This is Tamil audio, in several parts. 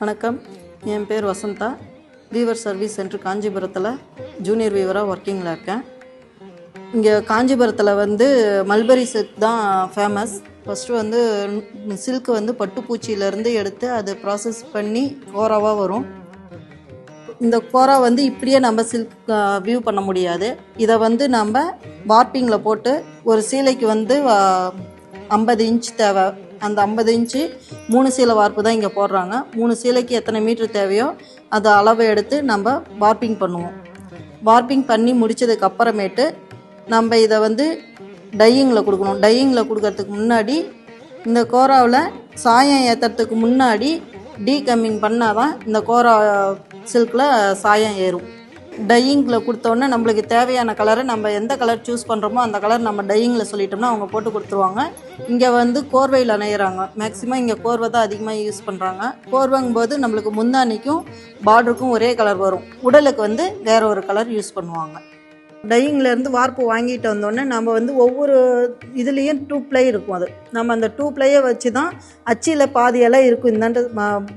வணக்கம், என் பேர் வசந்தா. வீவர் சர்வீஸ் சென்டர் காஞ்சிபுரத்தில் ஜூனியர் வீவராக ஒர்க்கிங்கில் இருக்கேன். இங்கே காஞ்சிபுரத்தில் மல்பரி சில்க் தான் ஃபேமஸ். ஃபஸ்ட்டு சில்க்கு பட்டுப்பூச்சியிலேருந்து எடுத்து அதை ப்ராசஸ் பண்ணி கோராவாக வரும். இந்த கோரா இப்படியே நம்ம சில்க் வியூ பண்ண முடியாது. இதை நம்ம வார்ப்பிங்கில் போட்டு ஒரு சீலைக்கு 50 இன்ச் தேவை. அந்த 50 இன்ச்சு 3 சீலை வார்ப்பு தான் இங்கே போடுறாங்க. 3 சீலைக்கு எத்தனை மீட்ரு தேவையோ அதை அளவை எடுத்து நம்ம வார்ப்பிங் பண்ணுவோம். வார்ப்பிங் பண்ணி முடித்ததுக்கு அப்புறமேட்டு நம்ம இதை டையிங்கில் கொடுக்கணும். டையிங்கில் கொடுக்கறதுக்கு முன்னாடி இந்த கோராவில் சாயம் ஏற்றுறதுக்கு முன்னாடி டீகம்மிங் பண்ணால் தான் இந்த கோரா சில்கில் சாயம் ஏறும். டையிங்கில் கொடுத்தோன்னே நம்மளுக்கு தேவையான கலரை நம்ம எந்த கலர் சூஸ் பண்ணுறோமோ அந்த கலர் நம்ம டையிங்கில் சொல்லிட்டோம்னா அவங்க போட்டு கொடுத்துருவாங்க. இங்கே கோர்வையில் நெய்கிறாங்க. மேக்ஸிமம் இங்கே கோர்வை தான் அதிகமாக யூஸ் பண்ணுறாங்க. கோர்வைங்கும்போது நம்மளுக்கு முந்தானிக்கும் பார்டருக்கும் ஒரே கலர் வரும். உடலுக்கு வேற ஒரு கலர் யூஸ் பண்ணுவாங்க. டையிங்லேருந்து வார்ப்பு வாங்கிட்டு வந்தோடனே நம்ம ஒவ்வொரு இதுலேயும் 2 ப்ளை இருக்கும். அது நம்ம அந்த 2 ப்ளையை வச்சு தான் அச்சியில் பாதி இலை இருக்கும். இந்தாண்டு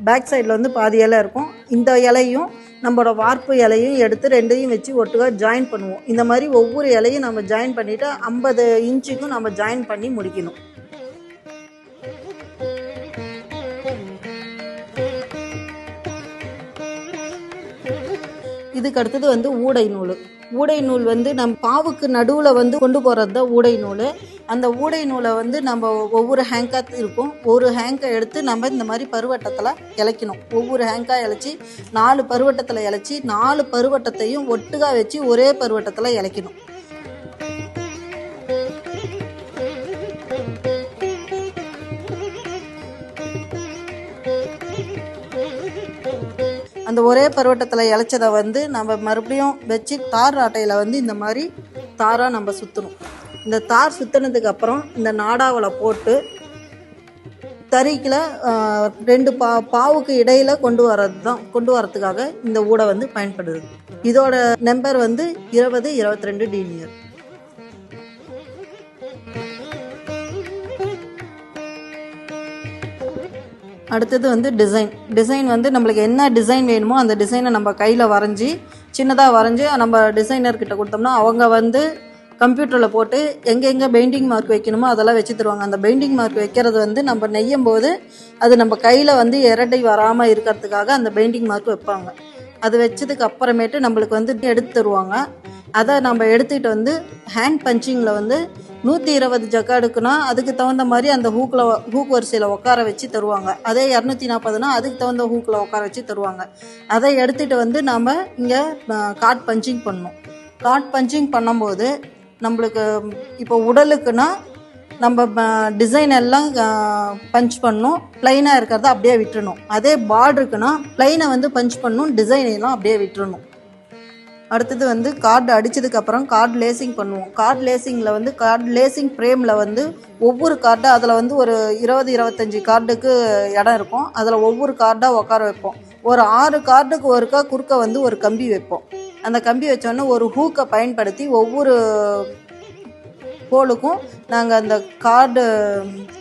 பேக் சைடில் பாதி இலை இருக்கும். இந்த இலையும் நம்மளோட வார்ப்பு இலையும் எடுத்து ரெண்டையும் வச்சு ஒட்டுக்காக ஜாயின் பண்ணுவோம். இந்த மாதிரி ஒவ்வொரு இலையும் நம்ம ஜாயின் பண்ணிவிட்டு 50 இன்ச்சுக்கும் நம்ம ஜாயின் பண்ணி முடிக்கணும். இதுக்கு அடுத்தது ஊடை நூல். ஊடை நூல் நம்ம பாவுக்கு நடுவில் கொண்டு போகிறது தான் ஊடை நூல். அந்த ஊடை நூலை நம்ம ஒவ்வொரு ஹேங்காக இருக்கும். ஒரு ஹேங்கை எடுத்து நம்ம இந்த மாதிரி பருவட்டத்தில் இழைக்கணும். ஒவ்வொரு ஹேங்காக இழைச்சி 4 பருவட்டத்தில் இழைச்சி 4 பருவட்டத்தையும் ஒட்டுக்காக வச்சு ஒரே பருவட்டத்தில் இழைக்கணும். அந்த ஒரே பருவட்டத்தில் இழைச்சதை நம்ம மறுபடியும் வச்சு தார் ஆட்டையில் இந்த மாதிரி தாராக நம்ம சுற்றணும். இந்த தார் சுற்றினதுக்கு அப்புறம் இந்த நாடாவில் போட்டு தறிக்கில் 2 பாவுக்கு இடையில் கொண்டு வரதுக்காக இந்த ஊடை பயன்படுது. இதோட நம்பர் 2022 டீனியர். அடுத்தது டிசைன் நம்மளுக்கு என்ன டிசைன் வேணுமோ அந்த டிசைனை நம்ம கையில் வரைஞ்சி சின்னதாக வரைஞ்சி நம்ம டிசைனர்கிட்ட கொடுத்தோம்னா அவங்க கம்ப்யூட்டரில் போட்டு எங்கெங்கே பெயிண்டிங் மார்க் வைக்கணுமோ அதெல்லாம் வச்சு தருவாங்க. அந்த பெயிண்டிங் மார்க் வைக்கிறது நம்ம நெய்யும் போது அது நம்ம கையில் இரட்டை வராமல் இருக்கிறதுக்காக அந்த பெயிண்டிங் மார்க் வைப்பாங்க. அது வச்சதுக்கு அப்புறமேட்டு நம்மளுக்கு எடுத்து தருவாங்க. அதை நம்ம எடுத்துகிட்டு ஹேண்ட் பஞ்சிங்கில் 120 ஜக்காடுக்குன்னா அதுக்கு தகுந்த மாதிரி அந்த ஹூக் வரிசையில் உட்கார வச்சு தருவாங்க. அதே 240னா அதுக்கு தகுந்த ஹூக்கில் உட்கார வச்சு தருவாங்க. அதை எடுத்துகிட்டு நம்ம இங்கே கார்ட் பஞ்சிங் பண்ணணும். கார்ட் பஞ்சிங் பண்ணும்போது நம்மளுக்கு இப்போ உடலுக்குன்னா நம்ம டிசைன் எல்லாம் பஞ்ச் பண்ணணும். ப்ளைனாக இருக்கிறத அப்படியே விட்டுறணும். அதே பார்டருக்குன்னா ப்ளைனை பஞ்ச் பண்ணணும், டிசைனெல்லாம் அப்படியே விட்டுறணும். அடுத்தது கார்டு அடித்ததுக்கப்புறம் கார்டு லேசிங் பண்ணுவோம். கார்டு லேசிங்கில் கார்டு லேசிங் ஃப்ரேமில் ஒவ்வொரு கார்டாக அதில் ஒரு 20-25 கார்டுக்கு இடம் இருக்கும். அதில் ஒவ்வொரு கார்டாக உட்கார வைப்போம். ஒரு 6 கார்டுக்கு ஒருக்கா குறுக்க ஒரு கம்பி வைப்போம். அந்த கம்பி வச்சோன்னே ஒரு ஹூக்கை பயன்படுத்தி ஒவ்வொரு ஹோலுக்கும் நாங்கள் அந்த கார்டு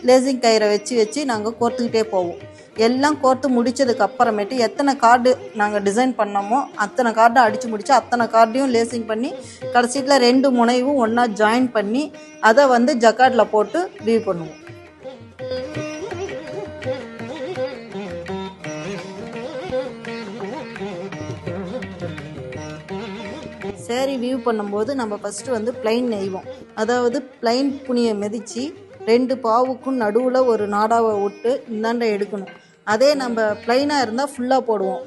லேசிங் கயிறை வச்சு நாங்கள் கோர்த்துக்கிட்டே போவோம். எல்லாம் கோர்த்து முடித்ததுக்கு அப்புறமேட்டு எத்தனை கார்டு நாங்கள் டிசைன் பண்ணோமோ அத்தனை கார்டை அடித்து முடித்து அத்தனை கார்டையும் லேசிங் பண்ணி கடைசியில் 2 முனையும் ஒன்றா ஜாயின் பண்ணி அதை ஜக்கார்டில் போட்டு வியூ பண்ணுவோம். சேரீ வியூ பண்ணும்போது நம்ம ஃபஸ்ட்டு ப்ளைன் நெய்வோம். அதாவது ப்ளைன் புனியை மிதித்து 2 பாவுக்கும் நடுவில் ஒரு நாடாவை விட்டு இந்தாண்ட எடுக்கணும். அதே நம்ம ப்ளைனாக இருந்தால் ஃபுல்லாக போடுவோம்.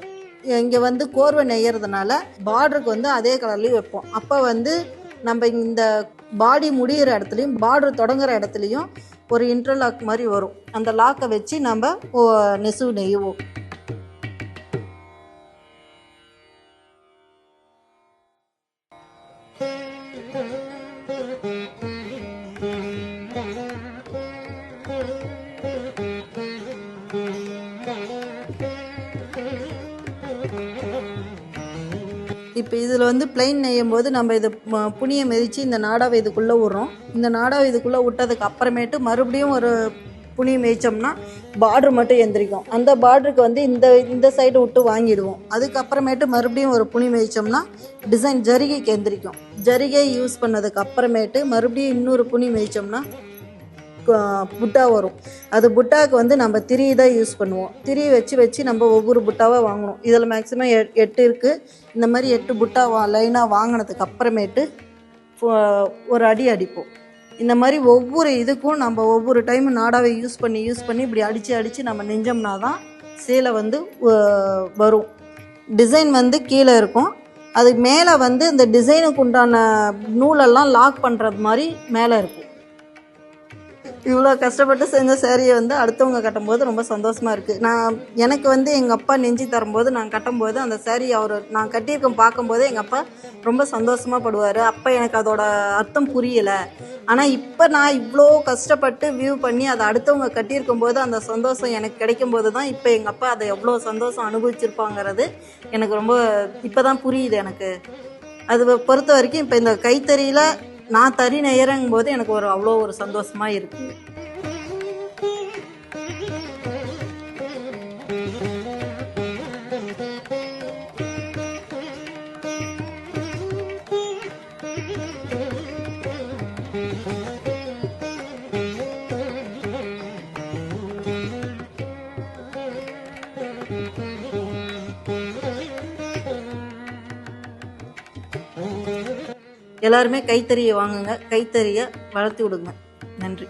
இங்கே கோர்வை நெய்யறதுனால பார்டருக்கு அதே கலர்லேயும் வைப்போம். அப்போ நம்ம இந்த பாடி முடிகிற இடத்துலையும் பார்டர் தொடங்குகிற இடத்துலையும் ஒரு இன்டர்லாக் மாதிரி வரும். அந்த லாக்கை வச்சு நம்ம நெசவு நெய்வோம். இப்போ இதில் பிளைன் நெய்யும் போது நம்ம இதை புனியை மிதித்து இந்த நாடாவை இதுக்குள்ளே விட்றோம். இந்த நாடாவை இதுக்குள்ளே விட்டதுக்கு அப்புறமேட்டு மறுபடியும் ஒரு புனி மேய்ச்சோம்னா பார்டர் மட்டும் எந்திரிக்கும். அந்த பார்டருக்கு வந்து இந்த சைடு விட்டு வாங்கிடுவோம். அதுக்கப்புறமேட்டு மறுபடியும் ஒரு புனி மேய்ச்சோம்னா டிசைன் ஜரிகைக்கு எந்திரிக்கும். ஜரிகை யூஸ் பண்ணதுக்கு அப்புறமேட்டு மறுபடியும் இன்னொரு புனி மேய்ச்சோம்னா புட்டா வரும். அது புட்டாவுக்கு வந்து நம்ம திரி தான் யூஸ் பண்ணுவோம். திரி வச்சு நம்ம ஒவ்வொரு புட்டாவாக வாங்கணும். இதில் மேக்ஸிமம் 8 இருக்குது. இந்த மாதிரி 8 புட்டா லைனாக வாங்கினதுக்கு அப்புறமேட்டு ஒரு அடி அடிப்போம். இந்த மாதிரி ஒவ்வொரு இதுக்கும் நம்ம ஒவ்வொரு டைம் நாடாவை யூஸ் பண்ணி இப்படி அடித்து நம்ம நெஞ்சோம்னா தான் சேலை வந்து வரும். டிசைன் வந்து கீழே இருக்கும். அது மேலே வந்து இந்த டிசைனுக்கு உண்டான நூலெல்லாம் லாக் பண்ணுறது மாதிரி மேலே இருக்கும். இவ்வளோ கஷ்டப்பட்டு செஞ்ச சேரீயை வந்து அடுத்தவங்க கட்டும்போது ரொம்ப சந்தோஷமாக இருக்குது. எனக்கு வந்து எங்கள் அப்பா நெஞ்சு தரும்போது நான் கட்டும்போது அந்த சேரீ நான் கட்டியிருக்கேன் பார்க்கும்போது எங்கள் அப்பா ரொம்ப சந்தோஷமாக படுவார். அப்போ எனக்கு அதோட அர்த்தம் புரியலை. ஆனால் இப்போ நான் இவ்வளோ கஷ்டப்பட்டு வியூ பண்ணி அதை அடுத்தவங்க கட்டியிருக்கும் போது அந்த சந்தோஷம் எனக்கு கிடைக்கும்போது தான் இப்போ எங்கள் அப்பா அதை எவ்வளோ சந்தோஷம் அனுபவிச்சிருப்பாங்கிறது எனக்கு ரொம்ப இப்போ தான் புரியுது. எனக்கு அது பொறுத்த வரைக்கும் இப்போ இந்த கைத்தறியில் நான் தறி நெய்யறங்கும் போது எனக்கு அவ்வளோ ஒரு சந்தோஷமாக இருக்குது. எல்லாருமே கைத்தறியை வாங்குங்க, கைத்தறியை வளர்த்து விடுங்க. நன்றி.